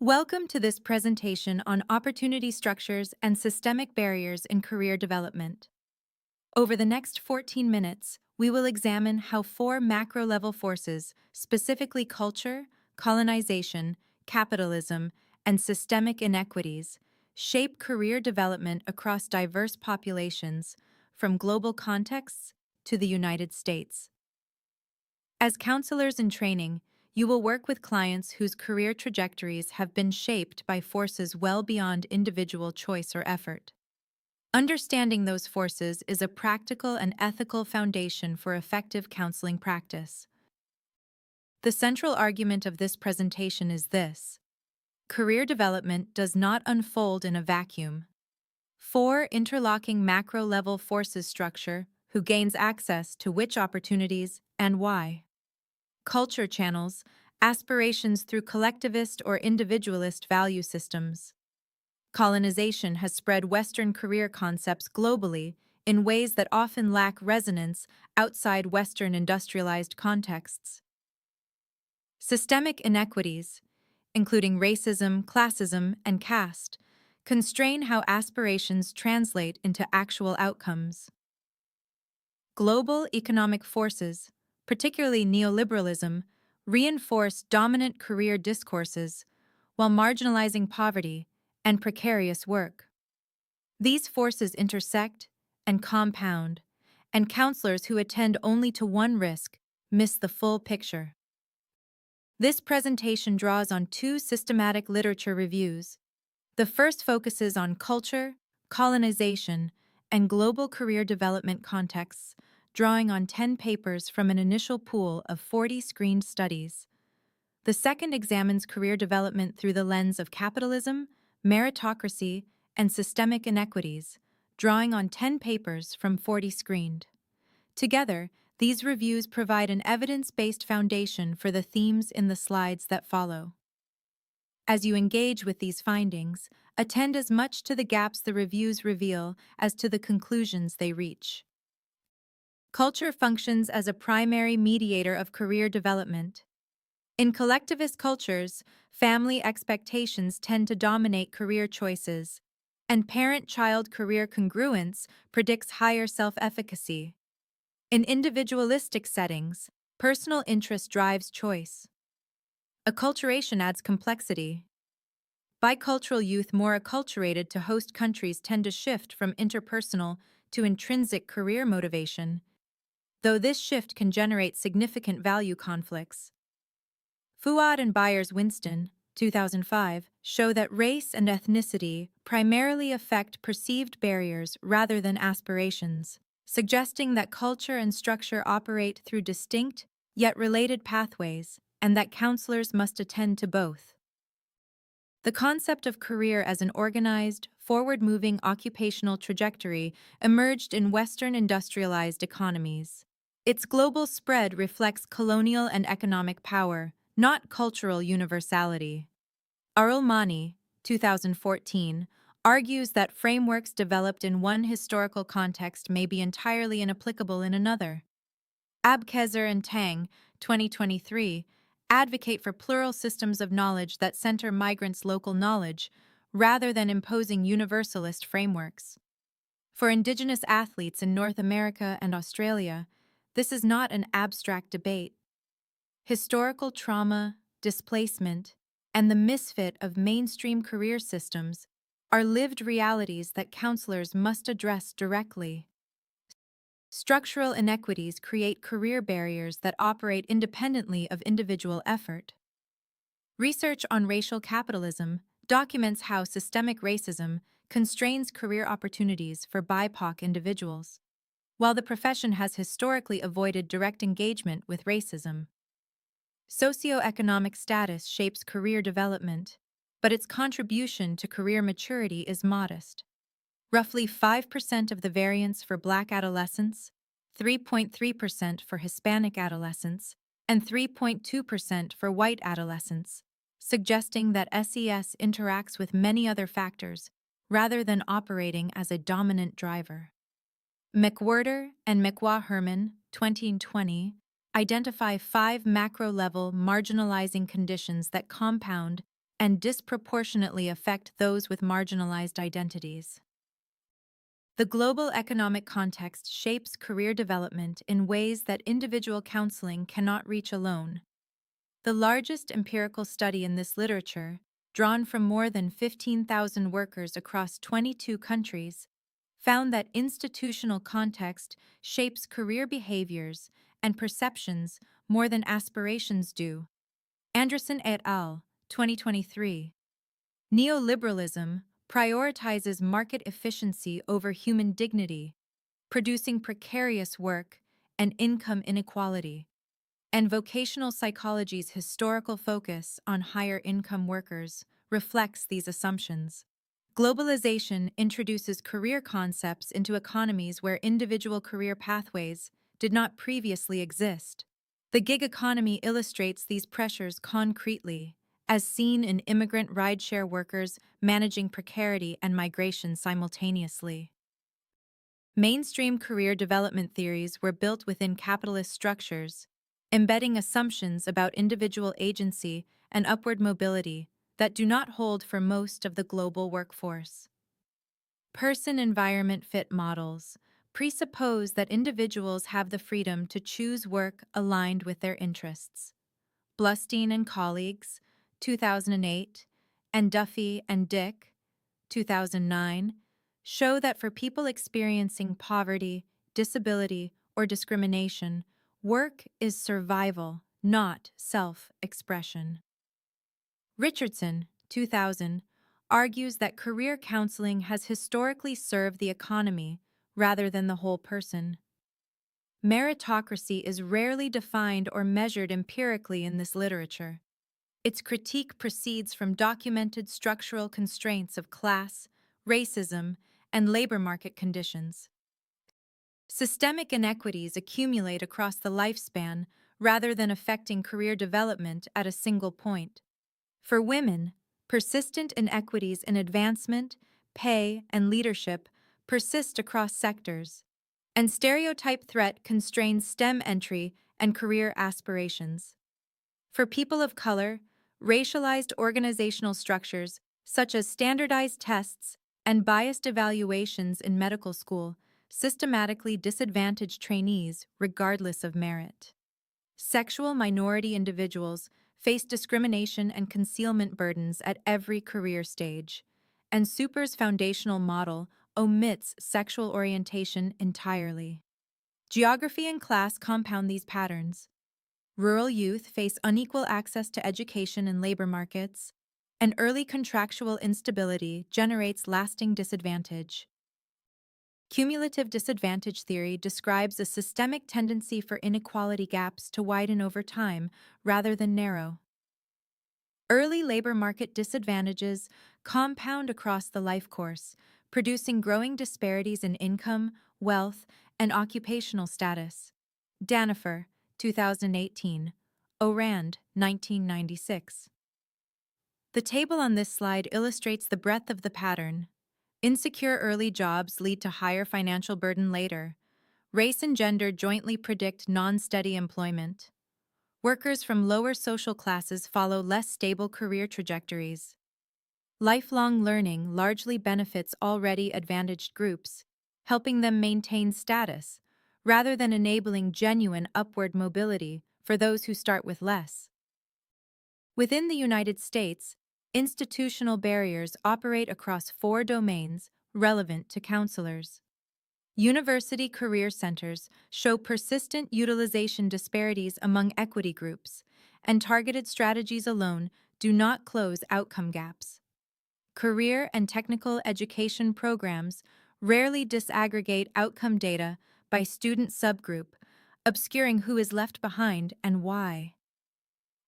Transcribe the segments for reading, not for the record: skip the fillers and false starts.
Welcome to this presentation on opportunity structures and systemic barriers in career development. Over the next 14 minutes, we will examine how four macro-level forces, specifically culture, colonization, capitalism, and systemic inequities, shape career development across diverse populations, from global contexts to the United States. As counselors in training, you will work with clients whose career trajectories have been shaped by forces well beyond individual choice or effort. Understanding those forces is a practical and ethical foundation for effective counseling practice. The central argument of this presentation is this: career development does not unfold in a vacuum. Four interlocking macro-level forces structure who gains access to which opportunities and why. Culture channels, aspirations through collectivist or individualist value systems. Colonization has spread Western career concepts globally in ways that often lack resonance outside Western industrialized contexts. Systemic inequities, including racism, classism, and caste, constrain how aspirations translate into actual outcomes. Global economic forces, particularly neoliberalism, reinforce dominant career discourses while marginalizing poverty and precarious work. These forces intersect and compound, and counselors who attend only to one risk miss the full picture. This presentation draws on two systematic literature reviews. The first focuses on culture, colonization, and global career development contexts, drawing on 10 papers from an initial pool of 40 screened studies. The second examines career development through the lens of capitalism, meritocracy, and systemic inequities, drawing on 10 papers from 40 screened. Together, these reviews provide an evidence-based foundation for the themes in the slides that follow. As you engage with these findings, attend as much to the gaps the reviews reveal as to the conclusions they reach. Culture functions as a primary mediator of career development. In collectivist cultures, family expectations tend to dominate career choices, and parent-child career congruence predicts higher self-efficacy. In individualistic settings, personal interest drives choice. Acculturation adds complexity. Bicultural youth more acculturated to host countries tend to shift from interpersonal to intrinsic career motivation, though this shift can generate significant value conflicts. Fuad and Byers-Winston, 2005, show that race and ethnicity primarily affect perceived barriers rather than aspirations, suggesting that culture and structure operate through distinct, yet related pathways, and that counselors must attend to both. The concept of career as an organized, forward-moving occupational trajectory emerged in Western industrialized economies. Its global spread reflects colonial and economic power, not cultural universality. Arul Mani, 2014, argues that frameworks developed in one historical context may be entirely inapplicable in another. Abkezer and Tang, 2023, advocate for plural systems of knowledge that center migrants' local knowledge rather than imposing universalist frameworks. For Indigenous athletes in North America and Australia, this is not an abstract debate. Historical trauma, displacement, and the misfit of mainstream career systems are lived realities that counselors must address directly. Structural inequities create career barriers that operate independently of individual effort. Research on racial capitalism documents how systemic racism constrains career opportunities for BIPOC individuals, while the profession has historically avoided direct engagement with racism. Socioeconomic status shapes career development, but its contribution to career maturity is modest. Roughly 5% of the variance for Black adolescents, 3.3% for Hispanic adolescents, and 3.2% for white adolescents, suggesting that SES interacts with many other factors rather than operating as a dominant driver. McWhirter and McWah-Herman, 2020, identify 5 macro-level marginalizing conditions that compound and disproportionately affect those with marginalized identities. The global economic context shapes career development in ways that individual counseling cannot reach alone. The largest empirical study in this literature, drawn from more than 15,000 workers across 22 countries, found that institutional context shapes career behaviors and perceptions more than aspirations do. Anderson et al., 2023. Neoliberalism prioritizes market efficiency over human dignity, producing precarious work and income inequality. And vocational psychology's historical focus on higher income workers reflects these assumptions. Globalization introduces career concepts into economies where individual career pathways did not previously exist. The gig economy illustrates these pressures concretely, as seen in immigrant rideshare workers managing precarity and migration simultaneously. Mainstream career development theories were built within capitalist structures, embedding assumptions about individual agency and upward mobility that do not hold for most of the global workforce. Person-environment fit models presuppose that individuals have the freedom to choose work aligned with their interests. Blustein and colleagues, 2008, and Duffy and Dick, 2009, show that for people experiencing poverty, disability, or discrimination, work is survival, not self-expression. Richardson, 2000, argues that career counseling has historically served the economy rather than the whole person. Meritocracy is rarely defined or measured empirically in this literature. Its critique proceeds from documented structural constraints of class, racism, and labor market conditions. Systemic inequities accumulate across the lifespan rather than affecting career development at a single point. For women, persistent inequities in advancement, pay, and leadership persist across sectors, and stereotype threat constrains STEM entry and career aspirations. For people of color, racialized organizational structures, such as standardized tests and biased evaluations in medical school, systematically disadvantage trainees regardless of merit. Sexual minority individuals face discrimination and concealment burdens at every career stage, and SUPER's foundational model omits sexual orientation entirely. Geography and class compound these patterns. Rural youth face unequal access to education and labor markets, and early contractual instability generates lasting disadvantage. Cumulative disadvantage theory describes a systemic tendency for inequality gaps to widen over time rather than narrow. Early labor market disadvantages compound across the life course, producing growing disparities in income, wealth, and occupational status. Danifer, 2018. Orand, 1996. The table on this slide illustrates the breadth of the pattern. Insecure early jobs lead to higher financial burden later. Race and gender jointly predict non-steady employment. Workers from lower social classes follow less stable career trajectories. Lifelong learning largely benefits already advantaged groups, helping them maintain status, rather than enabling genuine upward mobility for those who start with less. Within the United States, institutional barriers operate across 4 domains relevant to counselors. University career centers show persistent utilization disparities among equity groups, and targeted strategies alone do not close outcome gaps. Career and technical education programs rarely disaggregate outcome data by student subgroup, obscuring who is left behind and why.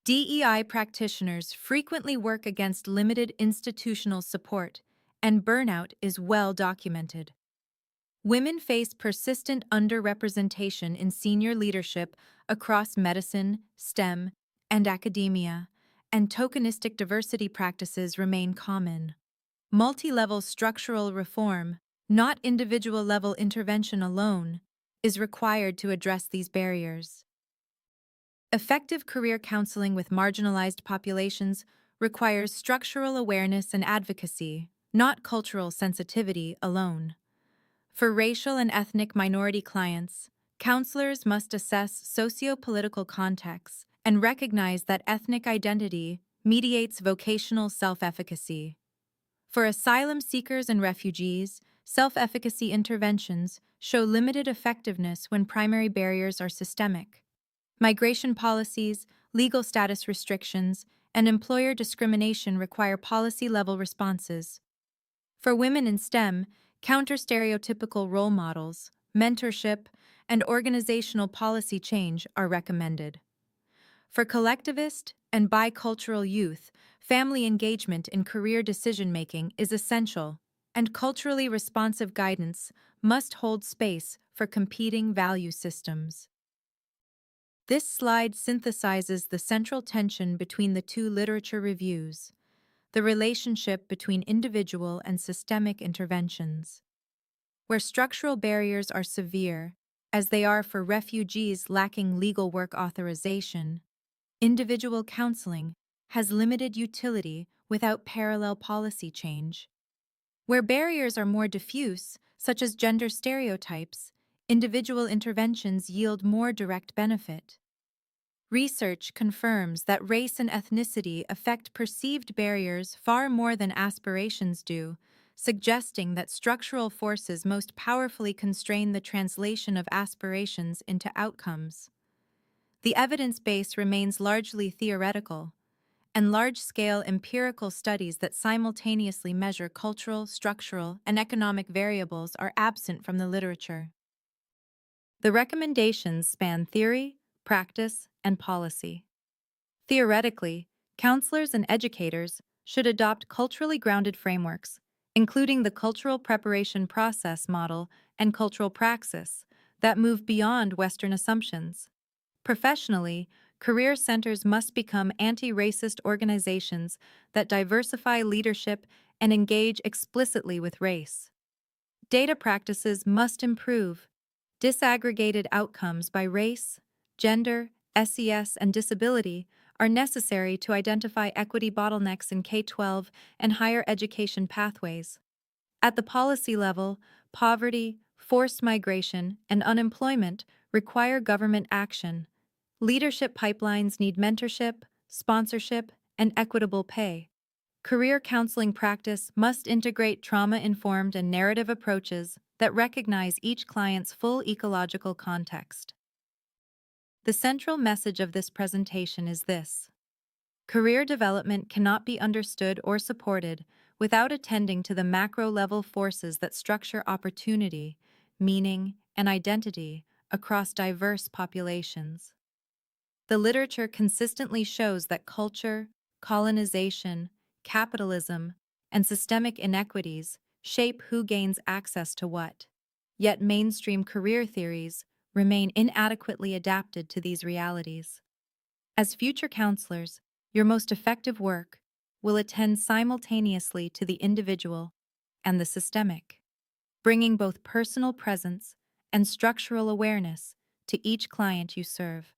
DEI practitioners frequently work against limited institutional support, and burnout is well documented. Women face persistent underrepresentation in senior leadership across medicine, STEM, and academia, and tokenistic diversity practices remain common. Multi-level structural reform, not individual-level intervention alone, is required to address these barriers. Effective career counseling with marginalized populations requires structural awareness and advocacy, not cultural sensitivity alone. For racial and ethnic minority clients, counselors must assess socio-political contexts and recognize that ethnic identity mediates vocational self-efficacy. For asylum seekers and refugees, self-efficacy interventions show limited effectiveness when primary barriers are systemic. Migration policies, legal status restrictions, and employer discrimination require policy-level responses. For women in STEM, counter-stereotypical role models, mentorship, and organizational policy change are recommended. For collectivist and bicultural youth, family engagement in career decision-making is essential, and culturally responsive guidance must hold space for competing value systems. This slide synthesizes the central tension between the two literature reviews, the relationship between individual and systemic interventions. Where structural barriers are severe, as they are for refugees lacking legal work authorization, individual counseling has limited utility without parallel policy change. Where barriers are more diffuse, such as gender stereotypes, individual interventions yield more direct benefit. Research confirms that race and ethnicity affect perceived barriers far more than aspirations do, suggesting that structural forces most powerfully constrain the translation of aspirations into outcomes. The evidence base remains largely theoretical, and large-scale empirical studies that simultaneously measure cultural, structural, and economic variables are absent from the literature. The recommendations span theory, practice, and policy. Theoretically, counselors and educators should adopt culturally grounded frameworks, including the cultural preparation process model and cultural praxis, that move beyond Western assumptions. Professionally, career centers must become anti-racist organizations that diversify leadership and engage explicitly with race. Data practices must improve. Disaggregated outcomes by race, gender, SES, and disability are necessary to identify equity bottlenecks in K-12 and higher education pathways. At the policy level, poverty, forced migration, and unemployment require government action. Leadership pipelines need mentorship, sponsorship, and equitable pay. Career counseling practice must integrate trauma-informed and narrative approaches that recognize each client's full ecological context. The central message of this presentation is this: career development cannot be understood or supported without attending to the macro-level forces that structure opportunity, meaning, and identity across diverse populations. The literature consistently shows that culture, colonization, capitalism, and systemic inequities shape who gains access to what. Yet mainstream career theories remain inadequately adapted to these realities. As future counselors, your most effective work will attend simultaneously to the individual and the systemic, bringing both personal presence and structural awareness to each client you serve.